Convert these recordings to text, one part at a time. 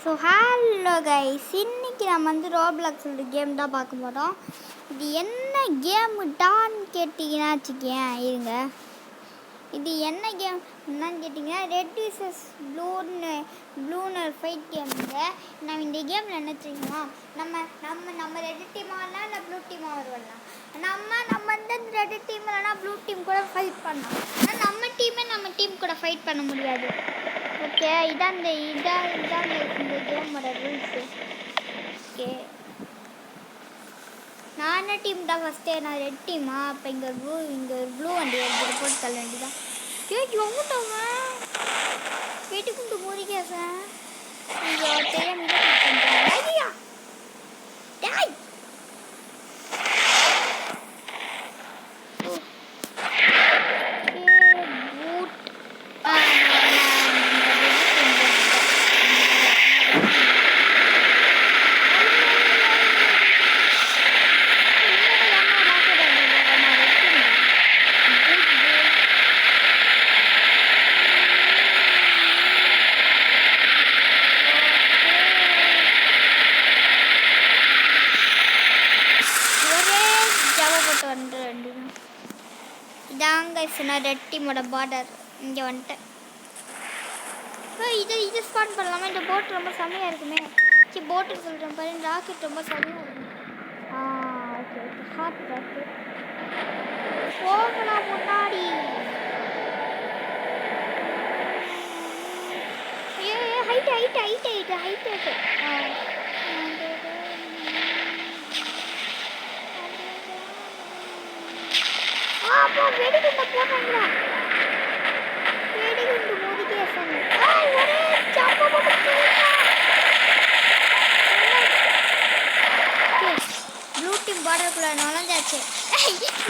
So hello guys, இன்னைக்கு நம்ம வந்து ரோப்ளாக்ஸ் கேம் தான் பார்க்க போகிறோம். இது என்ன கேமுடான்னு கேட்டிங்கன்னா வச்சுக்கேன், இருங்க. இது என்ன கேம் என்னன்னு கேட்டிங்கன்னா ரெட் விசஸ் ப்ளூனர் ஃபைட் கேமுங்க. நம்ம இந்த கேமில் என்ன தெரியுமா, நம்ம ரெட் டீமாக வரலாம், இல்லை ப்ளூ டீமாக வரலாம். நம்ம வந்து இந்த ரெட் டீம் இல்லைனா ப்ளூ டீம் கூட ஃபைட் பண்ணலாம். ஆனால் நம்ம டீம் கூட ஃபைட் பண்ண முடியாது. ஓகே, இதான் இந்த கேமோட ரூல்ஸு. ஓகே, நான் என்ன டீம் தான் ஃபஸ்ட்டு, நான் ரெட் டீமா. அப்போ இங்கே ஒரு ப்ளூ வண்டி எடுத்துகிட்டு போட்டு தள்ள வேண்டி தான். எங்கிட்டவங்க வீட்டுக்கு மோதிக்கா சார் தெரியாம இதாங்க சொன்னால் ரெட் டீமோட பார்டர். இங்கே வந்துட்டேன். இது ஸ்பாட் பண்ணலாமா? இந்த போட் ரொம்ப செம்மையாக இருக்குமே. சரி, போட்டு சொல்கிறேன் பாரு, ராக்கெட் ரொம்ப செம்மையாக இருக்கும். ஓகே ஓகே, ஹாட் ராக்கெட் போகலாம் முன்னாடி. ஹைட் அப்போ வெடிகுண்ட போடுறாங்களா? வெடிகுண்டு மோதிக்கே சொன்னேன். ஒரே சப்ப போட்டு ப்ளூ டீம் பார்டருக்குள்ள நுழைஞ்சாச்சு.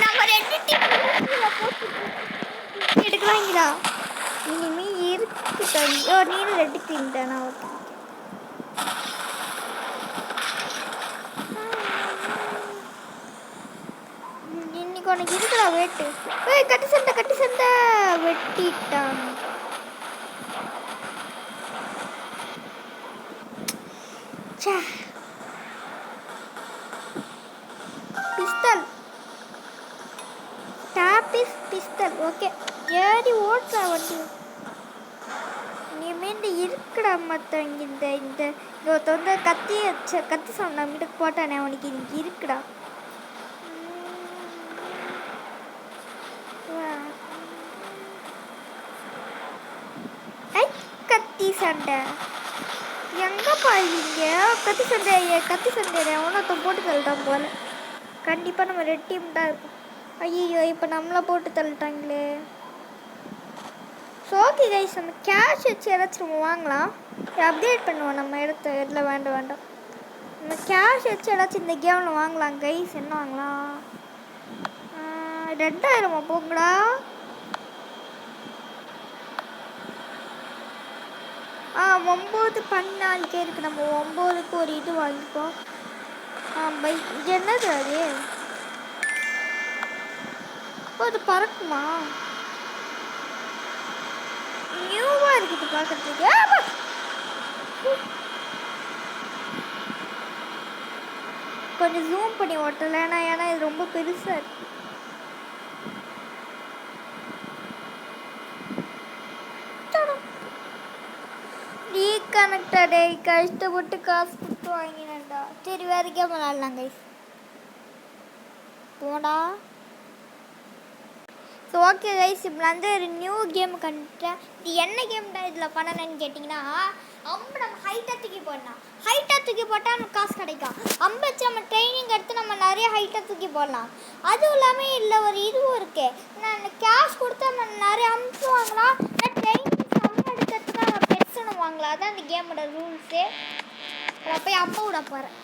நம்ம ரெண்டு டீம் போட்டு எடுக்கலாங்களா? இனிமே இருக்கு தம்பி. நீனும் ரெட்டு டீம் தானா? ஓகே, உனக்கு இருக்குடா வேட்டு. கட்டி சண்டை வெட்டிட்டான். பிஸ்டல் டாபிஸ் பிஸ்டல். ஓகே, ஏறி ஓட்டுறா வண்டி. இனிமேல் இருக்குடா மற்றவங்க இந்த ஒருத்தவங்க கத்தி சவுண்ட் நம்மகிட்ட போட்டானே, அவனுக்கு இன்னைக்கு இருக்குடா. கத்தி சண்டை எங்கே பாருங்க? கத்தி சண்டை ஒன்றத்தை போட்டு தள்ளிட்டான் போல. கண்டிப்பாக நம்ம ரெட் டீம் தான் இருக்கும். ஐயோ, இப்போ நம்மளை போட்டு தள்ளிட்டாங்களே. ஸோ ஓகே கைஸ், நம்ம கேஷ் வச்சு ஏதாச்சும் நம்ம வாங்கலாம். அப்டேட் பண்ணுவோம் நம்ம இடத்துல. வேண்டாம், நம்ம கேஷ் வச்சு ஏதாச்சும் இந்த கேமில் வாங்கலாம் கைஸ். என்ன வாங்கலாம்? 2000 போங்களா? 9 14 இருக்கு. நம்ம 9க்கு ஒரு இது வாங்கிப்போம். இது என்னது அது? அது பறக்குமா? நியூவாக இருக்குது பார்க்கறதுக்கு. கொஞ்சம் ஜூம் பண்ணி ஓட்டலை, ஏன்னா இது ரொம்ப பெருசாக இருக்கு. ரீகனெக்டடே கஷ்டப்பட்டு காசு கொடுத்து வாங்கினேன்டா. சரி, வேறு கேம் விளாட்லாம் கைஸ். போடா. ஸோ ஓகே கைஸ், இப்போ வந்து ஒரு நியூ கேம் கண்டுட்டேன். இது என்ன கேம் தான் இதில் பண்ணணுன்னு கேட்டிங்கன்னா, நம்ம ஹைட்டாக தூக்கி போட்டால் நமக்கு காசு கிடைக்கும். வச்சு நம்ம ட்ரைனிங் எடுத்து நம்ம நிறைய ஹைட்டாக தூக்கி போடலாம். அதுவும் இல்லாமல் இல்லை ஒரு இதுவும் இருக்குது. நான் கேஷ் கொடுத்து நம்ம நிறைய அம்பு வாங்கலாம். ட்ரைனிங் செம்ம எடுக்கிறதுக்கு நம்ம பெட்ஸ்னு வாங்கலாம். அதான் இந்த கேமோட ரூல்ஸு. நான் போய் அப்பா விட போகிறேன்.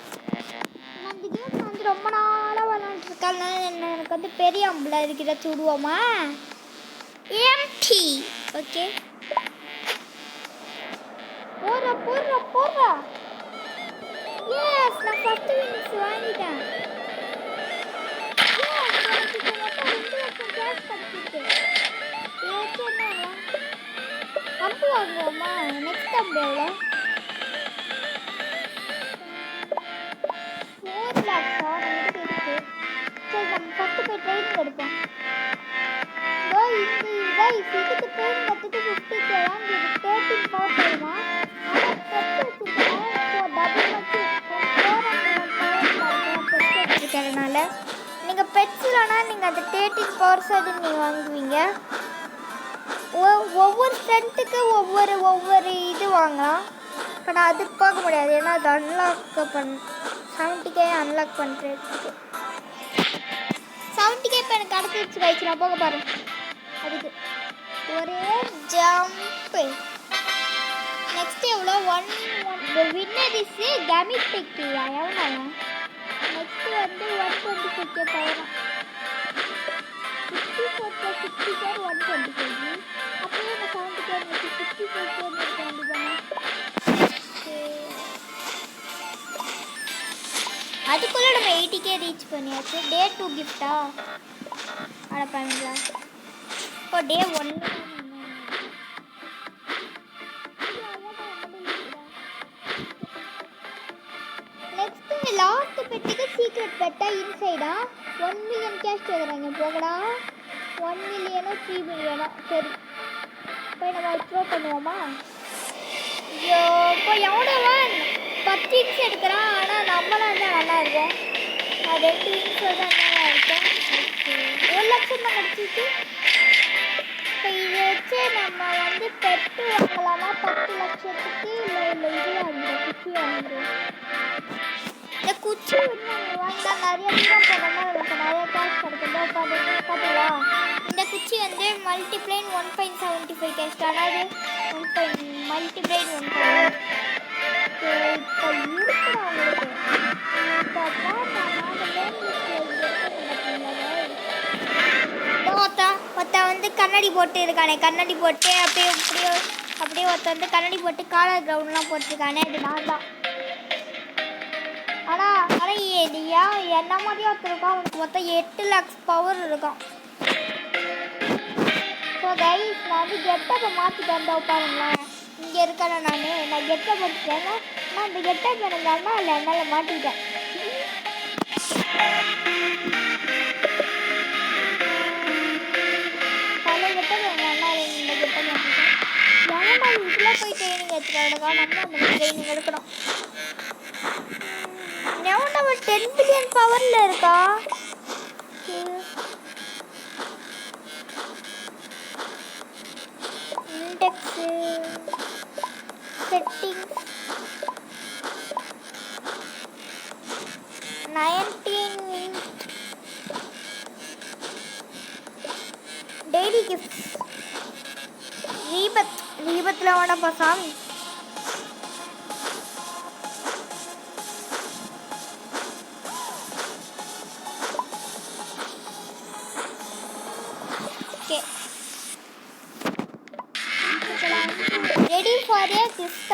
நான் இந்த கேம் வந்து ரொம்ப நாளாக விளாண்டுருக்கேன். எனக்கு வந்து பெரிய அம்புல இருக்கிற சுடுவோமா? எம்டி. ஓகே, போடுறா. எஸ், நான் ஃபஸ்ட்டு வினிங்ஸ் வாங்கிட்டேன். அம்பு வாங்குவோமா? நெக்ஸ்ட் அம்பு எவ்வளோ? தெரில. நீங்கள் பெட்ஸ்லனா நீங்கள் அந்த 13 பவர்ஸ் அது நீங்கள் வாங்குவீங்க. ஒவ்வொரு ஸ்ட்ரென்த்துக்கு ஒவ்வொரு இது வாங்கலாம். இப்போ நான் அதுக்கு பார்க்க முடியாது, ஏன்னா அது அன்லாக் 70K அன்லாக் பண்ணுறதுக்கு 70K இப்போ எனக்கு கிடச்சிருச்சு கைச்சு. நான் போக பாருங்க அதுக்கு ஒரே ஜம்ப்பு. நெக்ஸ்ட் எவ்வளோ 1 வின்னர் இஸ் கமிடெக் எவ்வளோ. நெக்ஸ்ட் வந்து 125K போயிடும். 64 + 64 125. அப்படியே இந்த 70K 64K இருக்க வேண்டியதானே. அதுக்குள்ளே நம்ம 80K ரீச் பண்ணியாச்சு. டே 2 கிஃப்டா அட பண்ணுங்களா. இப்போ டே 1 நெக்ஸ்ட் லாஸ்ட் பெட்டுக்கு சீக்ரெட் பெட்டா இன்சைடா 1 மில்லியன் கேஷ் கேட்குறாங்க. போகடா 1 மில்லியனோ 3 மில்லியனோ. சரி போய் நம்ம த்ரோ பண்ணுவோமா. ஐயோ இப்போ எவ்வளோவன் 10 இன்ச் எடுக்கிறான். ஆனால் நம்மளாம் இருந்தால் நல்லா இருக்கும். நான் 2 இன்ச் தான் நல்லா இருக்கும். 1 லட்சம் தான் கிடச்சிட்டு. இப்போ இதை வச்சு நம்ம வந்து பெட்டு வாங்கலாமா 10 லட்சத்துக்கு. இல்லை இது வாங்குறோம், குச்சி வாங்குறோம். இந்த குச்சி வந்து நம்ம வாங்கினா நிறைய தூரம் போனோம்னா நமக்கு நிறைய கேஷ் கிடைக்கும். பார்த்தீங்களா இந்த குச்சி வந்து மல்டிப்ளைன் 1.75 கேஷ். அதாவது மல்டிப்ளைன் 1. இப்போ இருக்கிற அவங்களுக்கு ஒருத்த வந்து கண்ணாடி போட்டு இருக்கானே, கண்ணாடி போட்டு அப்படியே ஒருத்த வந்து கண்ணாடி போட்டு காலர் கிரவுண்ட்லாம் போட்டிருக்கானே, அது நான் தான். ஆனால் என்ன மாதிரியும் ஒருத்தர் இருக்கான். அவனுக்கு மொத்தம் 8 lakhs பவர் இருக்கான். ஸோ கைஸ் நான் வந்து கெட்டப்பை மாற்றிட்டு வந்தேன் பாருங்களேன். இங்கே இருக்கேன் நான் கெட்டப் எடுத்துட்டேன்னா நான் இந்த கெட்டப் எனக்கு அண்ணா இல்லை, என்னால் மாட்டிக்கிட்டேன். பல கெட்டப் எங்கள் அண்ணா இல்லை, இந்த கெட்டப் மாட்டிக்கிட்டேன். ஏன்னா இதுக்குள்ளே போய் ட்ரைனிங் எடுத்துகிட்டு நம்ம அந்த ட்ரைனிங் எடுக்கணும். நம்ம 10 பில்லியன் பவரில் இருக்கா. இண்டெக்ஸு செட்டிங்ஸ் 19 டெய்லி கிஃப்ட் ரீபத்தில் வேணப்பா சாமி. Okay. Ready for a gift.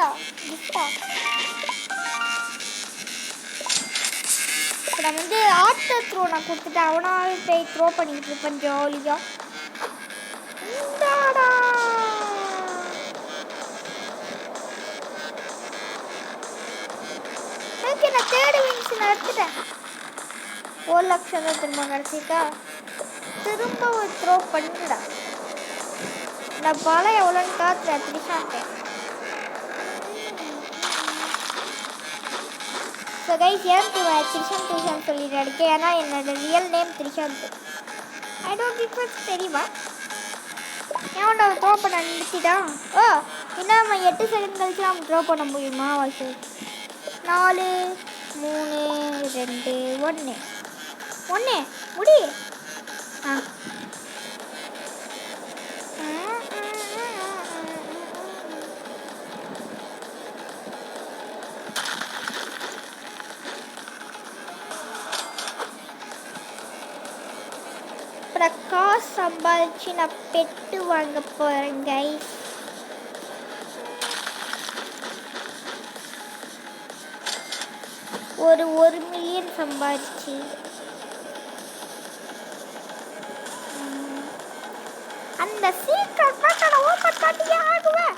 இப்போ நான் வந்து ஆட்டர் த்ரோ நான் கொடுத்துட்டேன். அவனால் போய் த்ரோ பண்ணிக்கிட்டு இருப்பேன் ஜாலியாக. ஓகே நான் தேர்ட் விங்ஸ் நான் எடுத்துட்டேன். 1 லட்சம் தான் திரும்ப கிடச்சிட்டா. திரும்ப ஒரு த்ரோ பண்ணிடா. நான் பலம் எவ்வளோன்னு காத்துறேன் திரிஷான்ட்டேன். ஸோ கைஸ் ஏன் திரிஷாந்த் சொல்லிட்டு இருக்கேன். ஏன்னா என்னோட real name Trishanth. I don't difference தெரியுமா. ஏன்டா த்ரோ பண்ண நிறுத்திட்டா. ஓ இன்னும் நம்ம 8 செகண்ட் கழிச்சு நம்ம த்ரோ பண்ண முடியுமா. வாய்ஸ் 4 3 2 1 முடி. காசு சம்பாதிச்சு நான் பெட்டு வாங்க போகிறேன் கைஸ். ஒரு 1 மில்லியன் சம்பாதிச்சு அந்த சீக்கிரம் பேட்டை ஓப்பன் பண்ணியே ஆகுவேன்.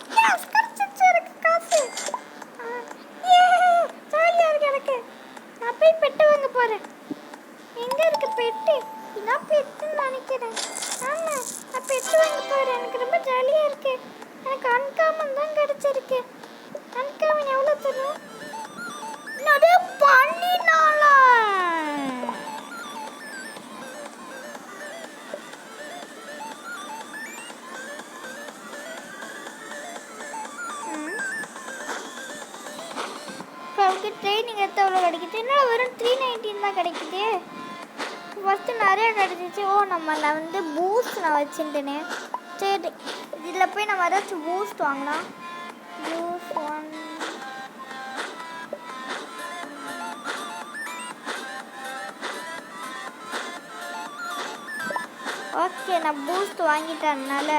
கிடைச்சிச்சு எனக்கு காசு. ஜாலியாக இருக்கு எனக்கு. நான் போய் பெட்டு வாங்க போகிறேன். எங்கே இருக்கு பெட்டு. நான் பெட்டுன்னு நினைக்கிறேன். ஆமாம் நான் பெட்டு வாங்க போகிறேன். எனக்கு ரொம்ப ஜாலியாக இருக்கு. எனக்கு அன்காமன் தான் கிடச்சிருக்கு. அன்காமன் எவ்வளோ தரும். நிறைய பண்ணினால நமக்கு ட்ரைனிங் எடுத்து எவ்வளோ கிடைக்குது? என்னடா வெறும் 319 தான் கிடைக்குது. ஃபஸ்ட்டு நிறைய கிடச்சிச்சு. ஓ நம்ம நான் வந்து பூஸ்ட் நான் வச்சுட்டேனே. சரி இதில் போய் நம்ம ஏதாச்சும் பூஸ்ட் வாங்கலாம். Boost 1 okay. நான் பூஸ்ட் வாங்கிட்டேன்னால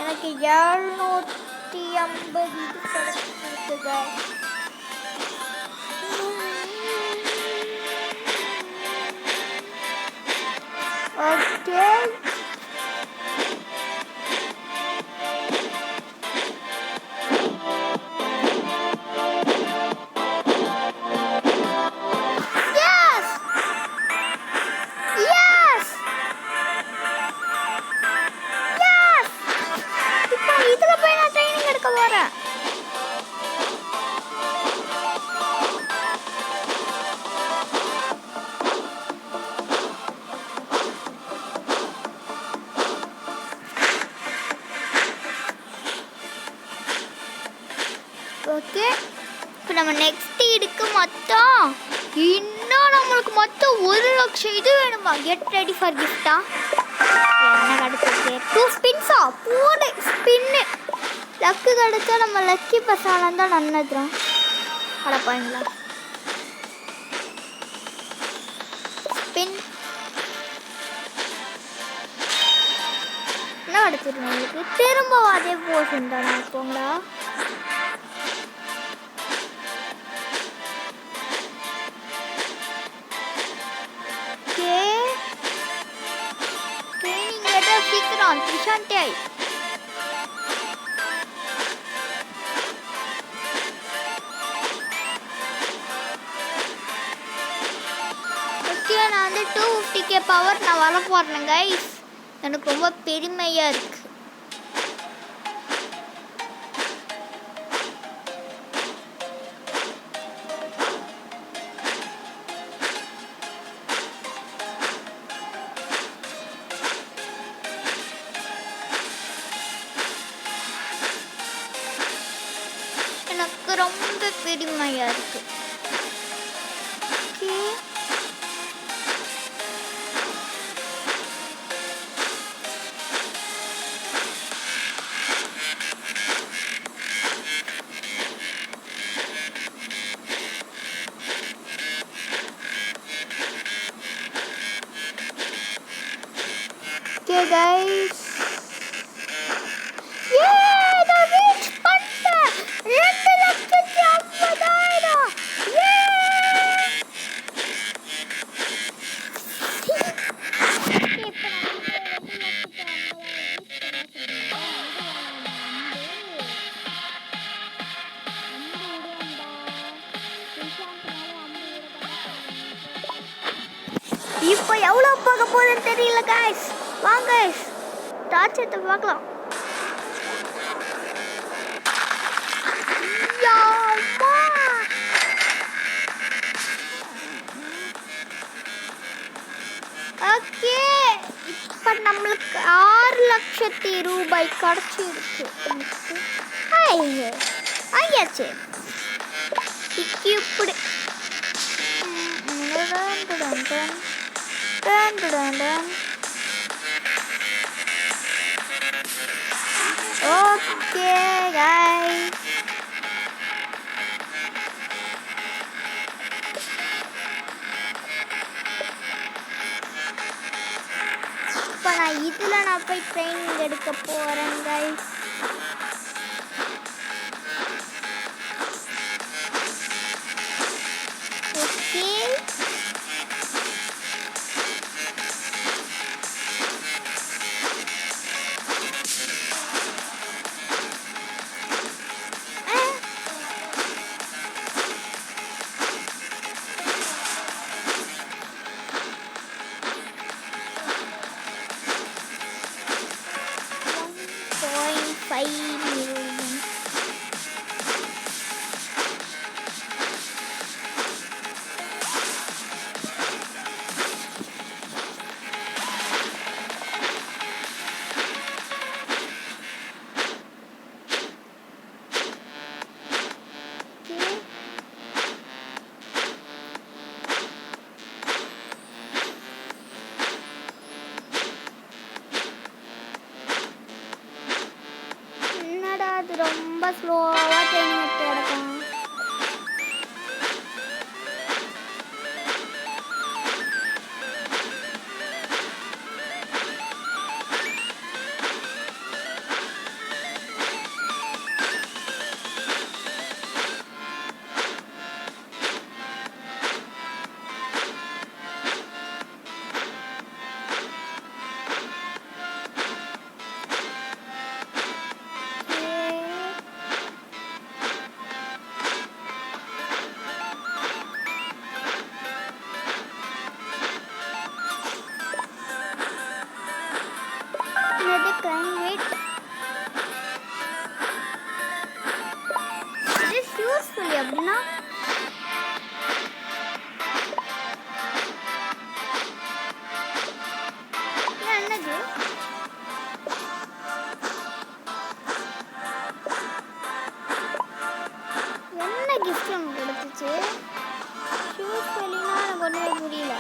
எனக்கு 750 இது கிடைச்சிருக்குங்க. Okay okay. இப்போ நம்ம நெக்ஸ்ட் இதுக்கு மொத்தம் இன்னும் நம்மளுக்கு மொத்தம் 1,00,000 இது வேணுமா? கெட் ரெடி ஃபார் கிஃப்டா? என்ன கிடைச்சிருக்கு? 2 ஸ்பின்ஸா? போடு ஸ்பின்னு. லக்கு கிடைச்சா நம்ம லக்கி பசாலாம் தான் நன்னதுறோம். அடப்பாங்களா ஸ்பின் என்ன கிடைச்சிருக்கு நம்மளுக்கு? திரும்ப அதே போர்ஷன் தானே போங்களா? சீக்கிரம் த்ரிஷாந்தி ஓகே. நான் வந்து 250k பவர் நான் வர போறேன் கைஸ். எனக்கு ரொம்ப பெருமையா இருக்கு. ரொம்ப பெருமையா இருக்கு. Okay guys. இப்போ எவ்வளோ பார்க்க போகுதுன்னு தெரியல கைஸ். வாங்க கைஸ் டார்ச் எடுத்து பார்க்கலாம். ஓகே இப்போ நம்மளுக்கு 6,00,000 ரூபாய் கிடச்சிருக்கு. ஆயாச்சு இப்படி ஓகே guys. இப்போ நான் இதில் நான் போய் ட்ரைனிங் எடுக்க போகிறேன் guys. ஓகே ஸ்லோவாக ட்ரைனிங் எடுத்து கிடக்கும். Climate it is useful அப்படினா என்னது என்ன கிஃப்ட் உங்களுக்கு கொடுத்துச்சு யூஸ்ஃபுல்லினா எனக்கு ஒன்றுமே புரியல.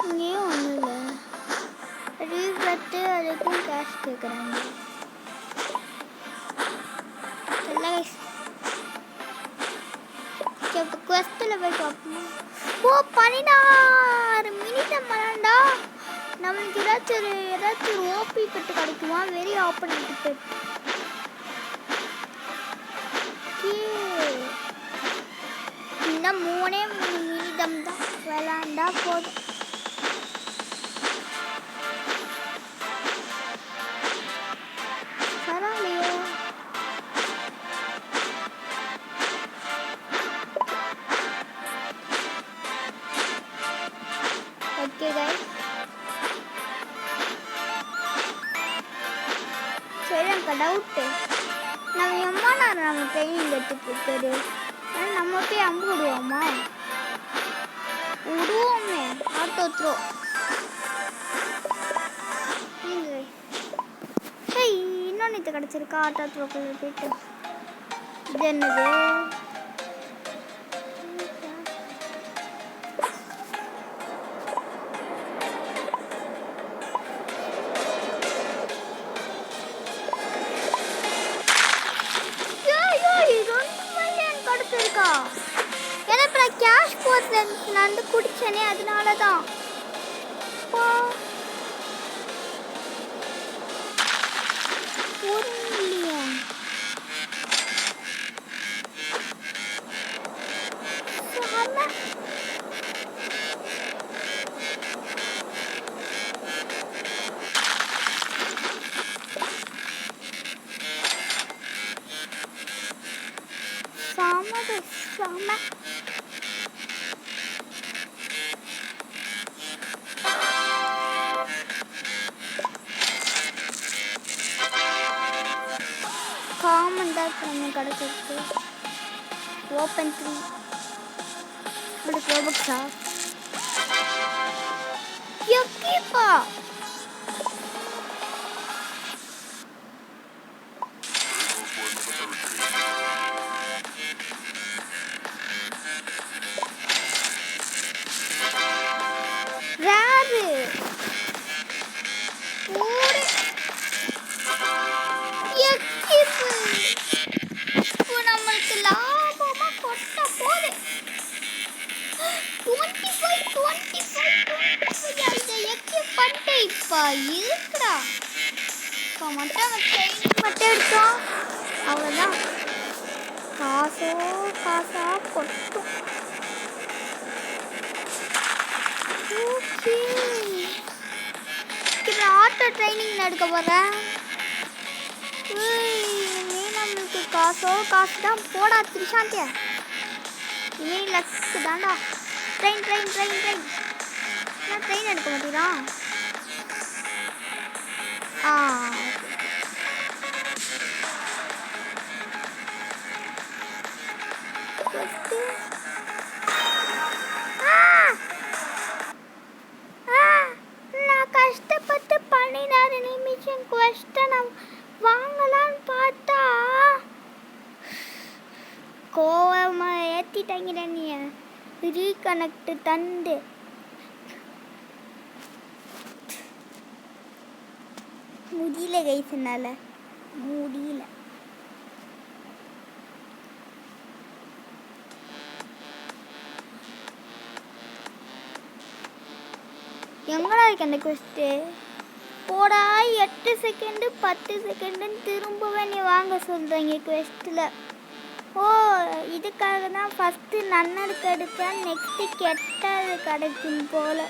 இங்கேயும் ஒன்றும் இல்லை ரீபத்து அதுக்கும் கேஷ் கேட்குறாங்க. இப்போ குவெஸ்ட்டில் போய் பார்ப்போம். ஓ 16 மினிட்டம் பண்ணாண்டா நம்மளுக்கு ஏதாச்சும் ஒரு ஓபி பெட்டு கிடைக்குமா? Very opponent bed. இன்னும் 3 மினிட்டம் தான் விளாண்டா போதும். பரவாயில்லையோ ஓகே கைஸ். சரி எனக்கு டவுட்டு நம்ம எம்மா நேரம் நம்ம ட்ரைனிங் எடுத்துட்டு இருக்காரு நம்ம போய் அம்பு விடுவோமா? விடுவோமே ஆட்டோ த்ரோ. இன்னொன்று இது கிடச்சிருக்கா ஆட்டோ த்ரோ போயிட்டு. இது என்னது இருக்கா? ஏன்னா இப்போ நான் கேஷ் போர்ட்டில் நான் வந்து குடிச்சேனே அதனால தான். sama காமன் தான் நம்ம கிடச்சிருக்கு. ஓப்பன் 3 உங்களுக்கு ரோபக்ஸா யக்கிப்பா ராது ஓடு யக்கிப்பு இப்போ நம்மளுக்கு லாபமா கொட்ட போகுது. 25 அந்த யக்கி பட்டை இப்போ இருக்குடா. இப்போ மட்டும் மட்டும் எடுத்தோம் அவ்வளோதான். காசா கொட்டும். ஆட்டோ ட்ரைனிங் எடுக்க போகிறேன். நம்மளுக்கு காசு தான் போடா திரிஷாந்திய. இனி லக்கு தாண்டா. ட்ரெயின் நான் ட்ரெயின் எடுக்க மாட்டேங்கிறா. நான் கஷ்டப்பட்டு 16 நிமிஷம் கொஸ்டன் வாங்கலான்னு பார்த்தா கோவமா ரீகனெக்ட் தந்து முடியல கைஸ், என்னால் முடியல. எங்கடா இருக்கு அந்த குவெஸ்ட்டு? போடா 8 செகண்டு 10 செகண்டுன்னு திரும்பவே நீ வாங்க சொல்கிறீங்க குவெஸ்ட்டில். ஓ, இதுக்காக தான் ஃபஸ்ட்டு நன்னலுக்கு எடுத்தேன், நெக்ஸ்ட்டு கெட்டது கிடைக்கும் போல்.